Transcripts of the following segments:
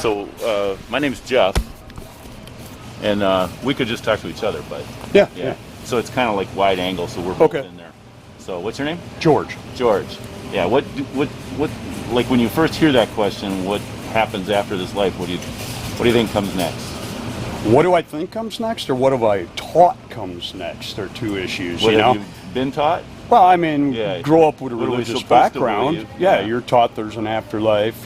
So my name's Jeff, and we could just talk to each other, but Yeah. So it's kind of like wide angle, so we're both in there. So what's your name? George. George. Yeah. What? Like when you first hear that question, what happens after this life? What do you think comes next? What do I think comes next, or what have I taught comes next? Are two issues. What have you been taught? Well, I mean, grow up with a What are we religious supposed to background. believe? Yeah, Yeah. you're taught there's an afterlife,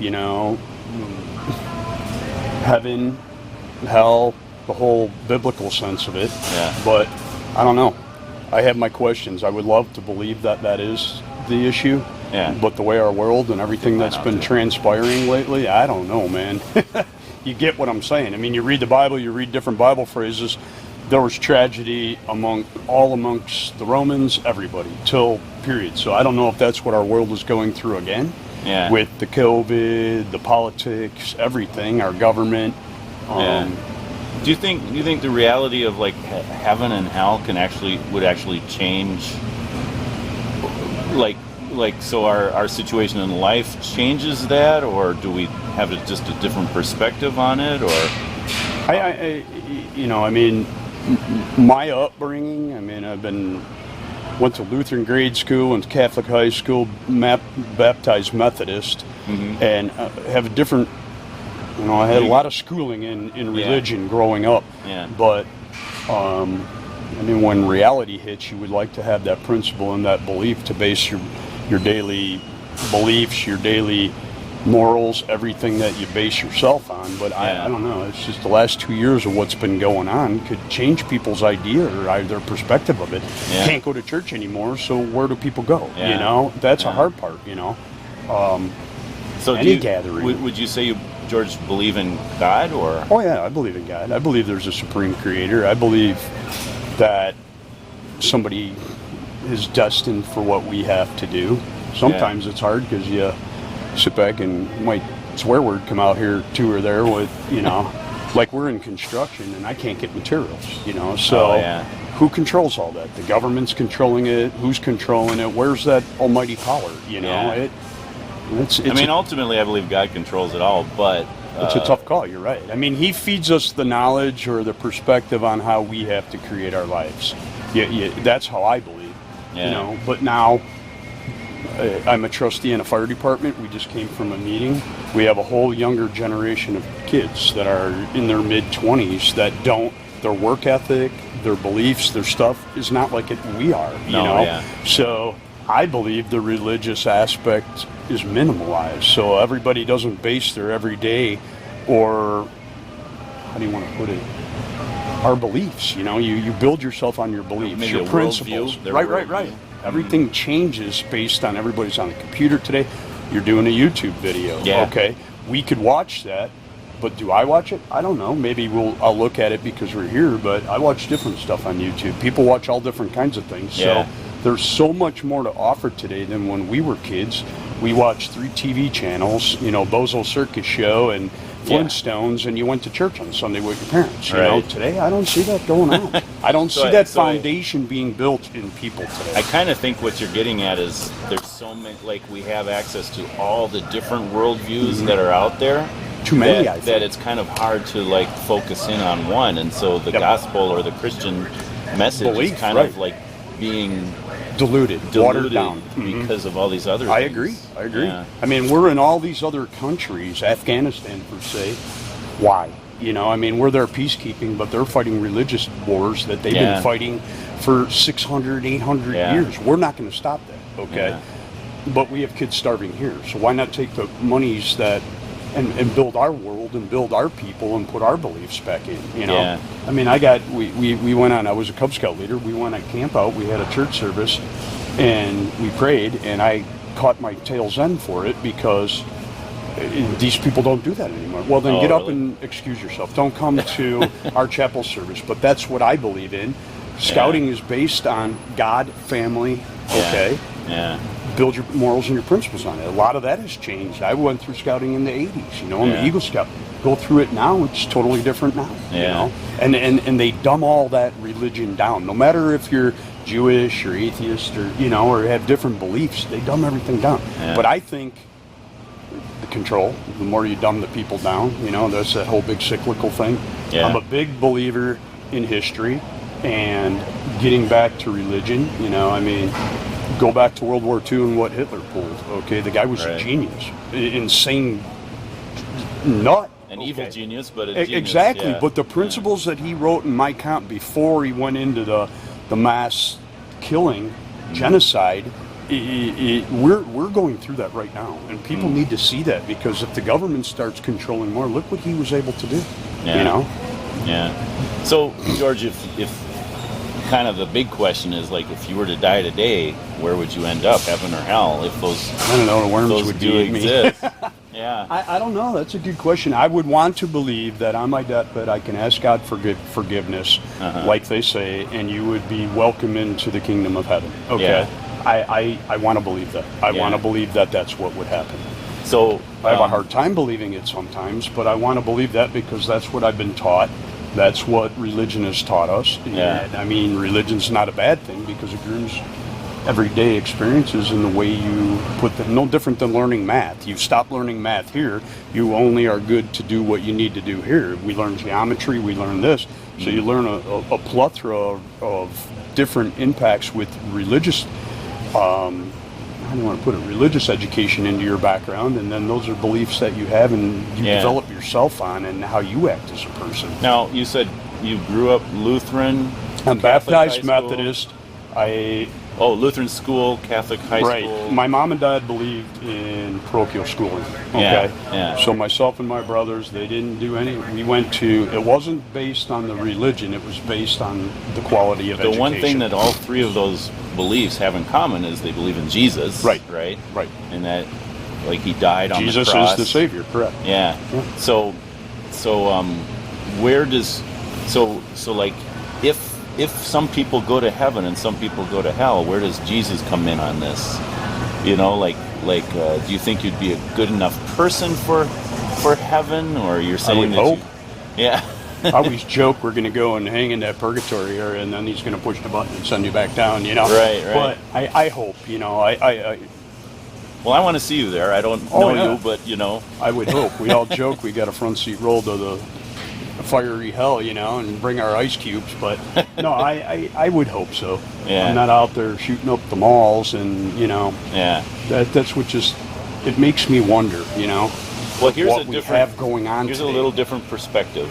heaven, hell, the whole biblical sense of it. Yeah. But I don't know. I have my questions. I would love to believe that is the issue. Yeah. But the way our world and everything that's been transpiring lately, I don't know, man. You get what I'm saying. I mean, you read the Bible, you read different Bible phrases. There was tragedy amongst the Romans, everybody, till period. So I don't know if that's what our world is going through again. Yeah. With the COVID, the politics, everything, our government. Do you think the reality of like heaven and hell would actually change? Like so our situation in life changes that, or do we have just a different perspective on it, or? I mean, my upbringing. I mean, went to Lutheran grade school and Catholic high school, baptized Methodist, and have a different. I had a lot of schooling in religion growing up. Yeah. But I mean, when reality hits, you would like to have that principle and that belief to base your daily beliefs, your daily morals, everything that you base yourself on. But I don't know. It's just the last 2 years of what's been going on could change people's idea or their perspective of it. Yeah. Can't go to church anymore, so where do people go? Yeah. That's a hard part. So any gathering. Would you say George, believe in God, or? Oh yeah, I believe in God. I believe there's a supreme creator. I believe that somebody is destined for what we have to do. Sometimes it's hard because you sit back and might swear word come out here too or there with, like we're in construction and I can't get materials, so who controls all that? The government's controlling it. Who's controlling it? Where's that almighty power? Ultimately, I believe God controls it all, but it's a tough call. You're right. I mean, He feeds us the knowledge or the perspective on how we have to create our lives. That's how I believe. But now I'm a trustee in a fire department. We just came from a meeting. We have a whole younger generation of kids that are in their mid-20s that don't. Their work ethic, their beliefs, their stuff is not like we are. So I believe the religious aspect is minimalized, so everybody doesn't base their everyday, or how do you want to put it, our beliefs. You build yourself on your beliefs, maybe your principles. Right. Everything changes based on everybody's on the computer today. You're doing a YouTube video. Okay, we could watch that, but do I watch it? I don't know. Maybe I'll look at it because we're here, but I watch different stuff on YouTube. People watch all different kinds of things. So there's so much more to offer today than when we were kids. We watched 3 TV channels, Bozo Circus Show and Flintstones, and you went to church on Sunday with your parents. Today I don't see that going on. I don't see that foundation being built in people today. I kind of think what you're getting at is there's so many, like we have access to all the different worldviews that are out there. Too many, I think. That it's kind of hard to like focus in on one, and so the gospel or the Christian message is kind of like being diluted, watered down because of all these other things. I agree. Yeah. I mean, we're in all these other countries, Afghanistan per se. Why? We're there peacekeeping, but they're fighting religious wars that they've been fighting for 600, 800 years. We're not going to stop that, okay? But we have kids starving here, so why not take the monies that and build our world and build our people and put our beliefs back in, I mean, we went on, I was a Cub Scout leader, we went on camp out, we had a church service, and we prayed, and I caught my tail's end for it because these people don't do that anymore. Well, then get up and excuse yourself. Don't come to our chapel service, but that's what I believe in. Scouting is based on God, family, okay? Build your morals and your principles on it. A lot of that has changed. I went through scouting in the 80s, I'm an Eagle Scout. Go through it now, it's totally different now, And they dumb all that religion down. No matter if you're Jewish or atheist or, or have different beliefs, they dumb everything down. But I think the control, the more you dumb the people down. That's that whole big cyclical thing. Yeah. I'm a big believer in history and getting back to religion. Go back to World War II and what Hitler pulled. Okay, the guy was a genius, insane nut. An evil genius, but a genius. Exactly, yeah. but the principles that he wrote in Mein Kampf before he went into the mass killing, genocide, we're going through that right now, and people need to see that, because if the government starts controlling more, look what he was able to do. Yeah. Yeah. So, George, if kind of the big question is, like, if you were to die today, where would you end up, heaven or hell? If those, I don't know, the worms those would do eat me. exist. Yeah. I don't know. That's a good question. I would want to believe that on my deathbed I can ask God for forgiveness, like they say, and you would be welcome into the kingdom of heaven. Okay. Yeah. I want to believe that. I want to believe that that's what would happen. So I have a hard time believing it sometimes, but I want to believe that because that's what I've been taught. That's what religion has taught us. Yeah. And I mean, religion's not a bad thing because it grooms everyday experiences in the way you put them. No different than learning math. You stop learning math here, you only are good to do what you need to do here. We learn geometry, we learn this. So you learn a plethora of different impacts with religious, how do you want to put it, religious education into your background, and then those are beliefs that you have and you develop yourself on and how you act as a person. Now, you said you grew up Lutheran. I'm baptized Methodist. Lutheran school, Catholic high school. Right. My mom and dad believed in parochial schooling. Okay. Yeah. So myself and my brothers, they didn't do any. We went to. It wasn't based on the religion. It was based on the quality of education. The one thing that all three of those beliefs have in common is they believe in Jesus. Right. Right. Right. And that, like, he died on the cross. Jesus is the Savior. Correct. Yeah. So where does like if some people go to heaven and some people go to hell, where does Jesus come in on this? Do you think you'd be a good enough person for heaven, or you're saying I would hope. Yeah. I always joke we're going to go and hang in that purgatory area, and then he's going to push the button and send you back down. Right. But I hope. Well, I want to see you there. I don't know you, but I would hope. We all joke we got a front seat roll to the fiery hell, and bring our ice cubes. But no, I would hope so. Yeah. I'm not out there shooting up the malls, and Yeah. That's what it makes me wonder. Well, here's what we have going on. Here's today. a little different perspective.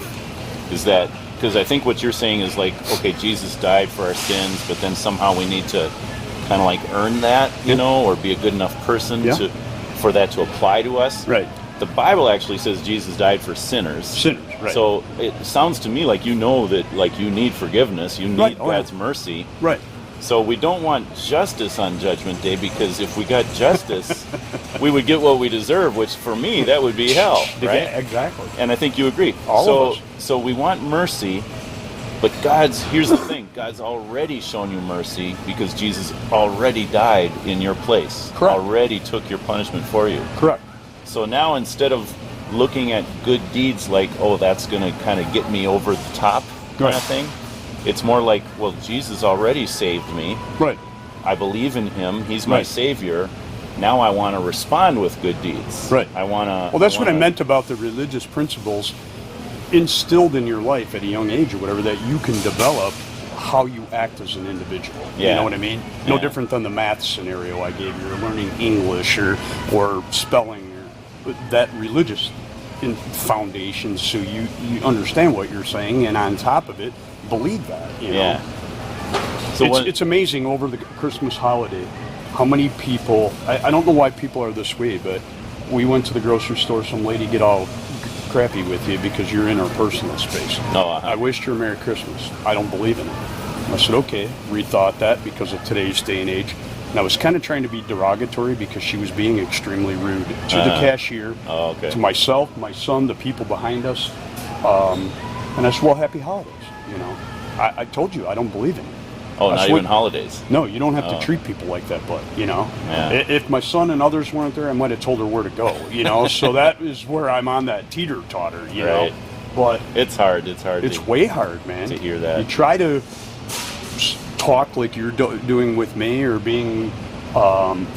Is that because I think what you're saying is like, okay, Jesus died for our sins, but then somehow we need to kind of like earn that, or be a good enough person for that to apply to us. Right. The Bible actually says Jesus died for sinners. Sinners, right. So it sounds to me like that, like, you need forgiveness, you need God's mercy. Right. So we don't want justice on Judgment Day, because if we got justice, we would get what we deserve, which for me, that would be hell, right? Yeah, exactly. And I think you agree. All of us. So we want mercy, but here's the thing, God's already shown you mercy because Jesus already died in your place. Correct. Already took your punishment for you. Correct. So now, instead of looking at good deeds like, oh, that's going to kind of get me over the top kind of thing, it's more like, well, Jesus already saved me. Right. I believe in him. He's my Savior. Now I want to respond with good deeds. Right. I want to... Well, that's what I meant about the religious principles instilled in your life at a young age or whatever, that you can develop how you act as an individual. Yeah. You know what I mean? Yeah. No different than the math scenario I gave you, or learning English or spelling, or that religious foundation, so you understand what you're saying, and on top of it, believe that. Yeah. So it's amazing over the Christmas holiday how many people, I don't know why people are this way, but we went to the grocery store, some lady get all crappy with you because you're in her personal space. I wished her a Merry Christmas. I don't believe in it. I said, okay, rethought that because of today's day and age. And I was kind of trying to be derogatory because she was being extremely rude to the cashier, to myself, my son, the people behind us. And I said, well, happy holidays. I told you I don't believe in it. Oh, not even holidays. No, you don't have to treat people like that, but, if my son and others weren't there, I might have told her where to go, so that is where I'm on that teeter-totter, you know. But it's hard. It's way hard, man. To hear that. You try to talk like you're doing with me, or being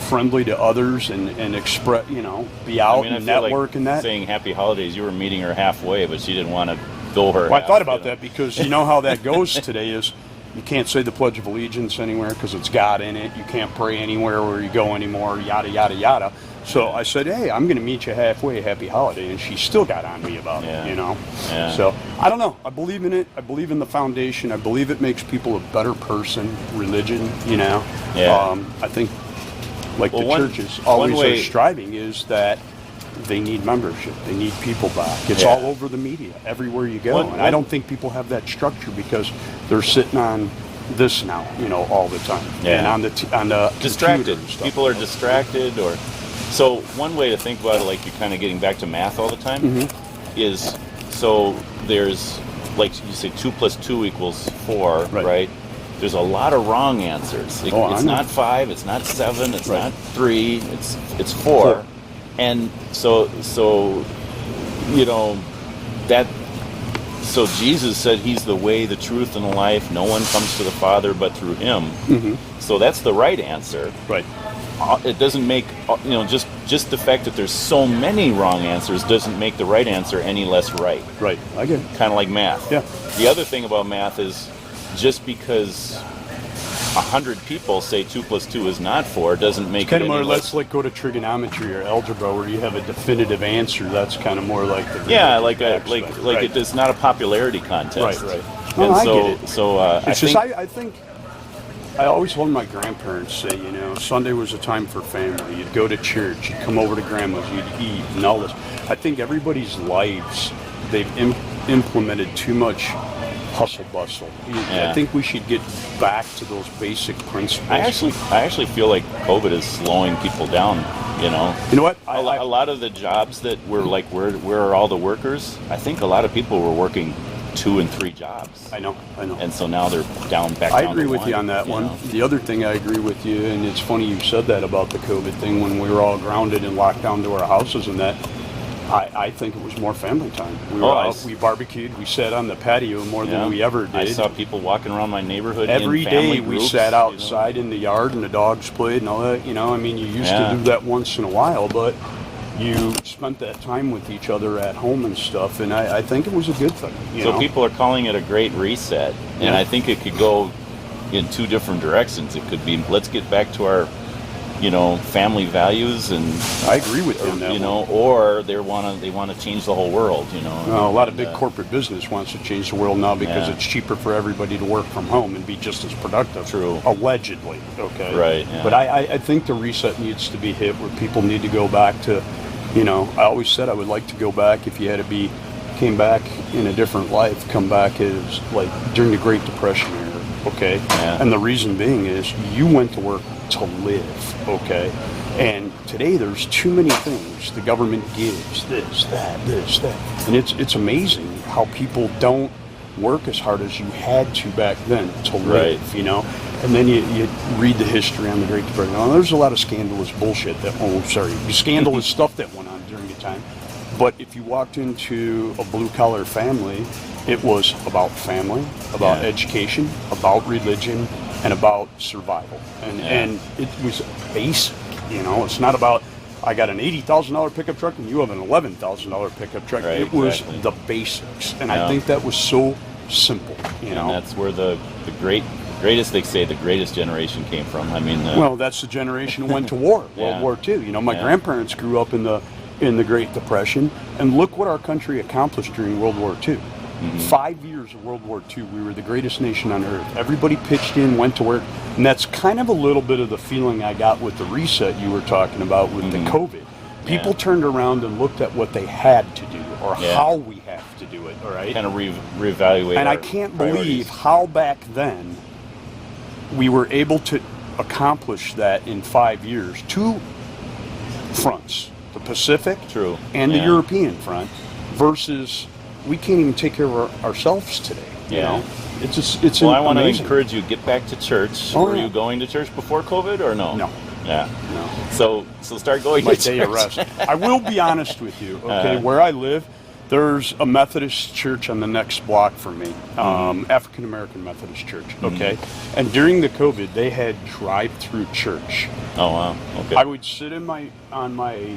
friendly to others and express, be out and I feel network like and that. saying happy holidays, you were meeting her halfway, but she didn't want to go her Well, I half, thought about that because you know how that goes today is you can't say the Pledge of Allegiance anywhere because it's God in it. You can't pray anywhere where you go anymore, yada, yada, yada. So I said, hey, I'm going to meet you halfway, happy holiday. And she still got on me about it, Yeah. So I don't know. I believe in it. I believe in the foundation. I believe it makes people a better person, religion, Yeah. I think like the one- churches one always way- are striving is that they need membership. They need people back. It's Yeah. all over the media, everywhere you go. And I don't think people have that structure because they're sitting on this now, all the time. Yeah. And on the computer Distracted. and stuff. People are distracted, or so one way to think about it, like you're kind of getting back to math all the time, is so there's like you say 2 + 2 = 4, right? There's a lot of wrong answers. It's not 5, it's not 7, it's not 3, it's 4. And so that. So Jesus said he's the way, the truth, and the life. No one comes to the Father but through him. So that's the right answer. Right. It doesn't make, just the fact that there's so many wrong answers doesn't make the right answer any less right. Right. I get it. Kind of like math. Yeah. The other thing about math is just because 100 people say 2 + 2 is not 4 doesn't make Kind it of more any or less like go to trigonometry or algebra where you have a definitive answer. That's kind of more like the it is not a popularity contest. Right. And I so get it. so I think I always heard my grandparents say, Sunday was a time for family. You'd go to church, you'd come over to grandma's, you'd eat, and all this. I think everybody's lives, they've implemented too much hustle bustle. I think we should get back to those basic principles. I actually feel like COVID is slowing people down. You know what? A lot of the jobs that were like, where are all the workers? I think a lot of people were working 2 and 3 jobs. I know. And so now they're down back. I down agree to with one, you on that one. know? The other thing I agree with you, and it's funny you said that about the COVID thing when we were all grounded and locked down to our houses and that. I think it was more family time. We were out, we barbecued, we sat on the patio more than we ever did. I saw people walking around my neighborhood every in family day. We groups, sat outside in the yard and the dogs played and all that. You used to do that once in a while, but you spent that time with each other at home and stuff, and I think it was a good thing. So people are calling it a great reset, and I think it could go in 2 different directions. It could be, let's get back to our family values, and I agree with you on that. Or they want to change the whole world. A lot of big corporate business wants to change the world now because it's cheaper for everybody to work from home and be just as productive. True. Allegedly. Okay. Right. Yeah. But I think the reset needs to be hit where people need to go back to. I always said I would like to go back if you had to came back in a different life, come back as like during the Great Depression era. Okay. Yeah. And the reason being is you went to work to live, okay? And today there's too many things the government gives, this, that. And it's amazing how people don't work as hard as you had to back then to live, And then you read the history on the Great Depression. Now, there's a lot of scandalous bullshit scandalous stuff that went on during the time. But if you walked into a blue-collar family, it was about family, about education, about religion, and about survival. And it was basic, It's not about, I got an $80,000 pickup truck and you have an $11,000 pickup truck. Right, it was exactly. the basics. And I think that was so simple, And that's where the greatest, they say, the greatest generation came from. Well, that's the generation who went to war, World War II. My grandparents grew up in the Great Depression, and look what our country accomplished during World War II. 5 years of World War II, we were the greatest nation on earth. Everybody pitched in, went to work, and that's kind of a little bit of the feeling I got with the reset you were talking about with the COVID. People turned around and looked at what they had to do or how we have to do it, all right? Kind of reevaluate. And I can't believe how back then we were able to accomplish that in 5 years. 2 fronts, the Pacific and the European front, versus we can't even take care of ourselves today. It's just it's. Well, I want amazing. to encourage you, get back to church. Were you going to church before COVID or no? No. Yeah. No. So start going My to day church. of rest. I will be honest with you. Okay, where I live, There's a Methodist church on the next block from me, African American Methodist Church. Okay, and during the COVID, they had drive-through church. Oh wow. Okay. I would sit on my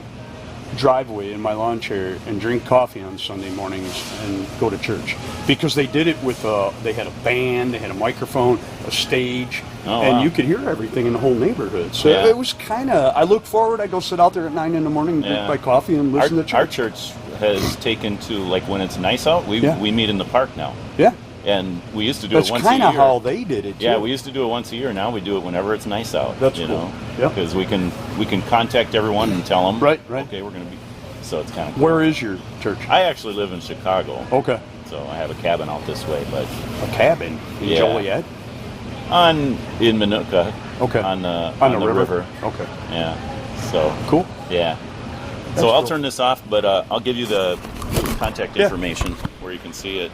driveway in my lawn chair and drink coffee on Sunday mornings and go to church because they did it with they had a band, they had a microphone, a stage, and you could hear everything in the whole neighborhood. So it was kind of. I look forward. I go sit out there at 9 in the morning, and drink my coffee, and listen to church. Our church has taken to, like, when it's nice out, we meet in the park now. Yeah. And we used to do it once a year. That's kind of how they did it, too. Yeah, we used to do it once a year. Now we do it whenever it's nice out. That's you cool. know, Yeah. because we can contact everyone and tell them, right. Okay, we're going to be. So it's kind of cool. Where is your church? I actually live in Chicago. Okay. So I have a cabin out this way, but a cabin in Joliet? In Minooka. Okay. On the river. Okay. Yeah. So cool. Yeah. That's so I'll cool. turn this off, but I'll give you the contact information where you can see it.